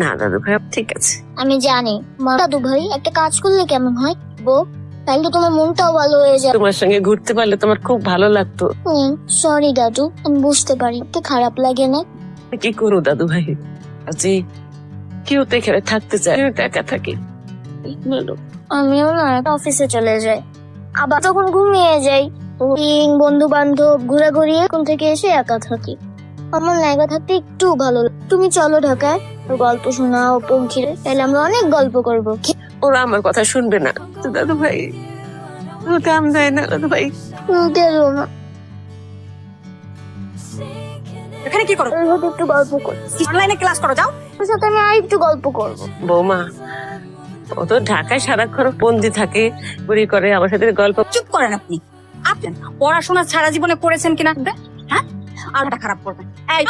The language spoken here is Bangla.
না দাদু ভাই ঠিক আছে। আমি জানি দাদু ভাই একটা কাজ করলে কেমন হয় বউ, তাহলে তো তোমার মনটাও ভালো হয়ে যাবে। তোমার সঙ্গে ঘুরতে পারলে তোমার খুব ভালো লাগতো। সরি দাদু, আমি বুঝতে পারি, একটু খারাপ লাগে না? কি করো দাদু ভাই, আজকে কেউ তো এখানে থাকতে চায়, আমি তো একা থাকি। আমিও না অফিসে চলে যাই, আবার তখন ঘুমিয়ে যাই। বন্ধু বান্ধব ঘোরাঘুরি এখন থেকে এসে একা থাকি। আমার না একা থাকতে একটু ভালো লাগে। তুমি চলো ঢাকায়, গল্প শোনাও পঙ্খিরে, তাহলে আমরা অনেক গল্প করবো। ওরা আমার কথা শুনবে না তো দাদু ভাই, কাম দেয় না দাদু ভাই। গেল না, এখানে কি করো? ওর সাথে একটু গল্প করি। অনলাইনে ক্লাস করো, যাও। ওর সাথে আমি আর একটু গল্প করবো। বৌমা, ও তো ঢাকায় সারাক্ষণ বন্দি থাকে, বুড়ি করে আমার সাথে গল্প। চুপ করেন আপনি। আপনি পড়াশোনা সারা জীবনে করেছেন কিনা, হ্যাঁ? আর খারাপ করবেন। এই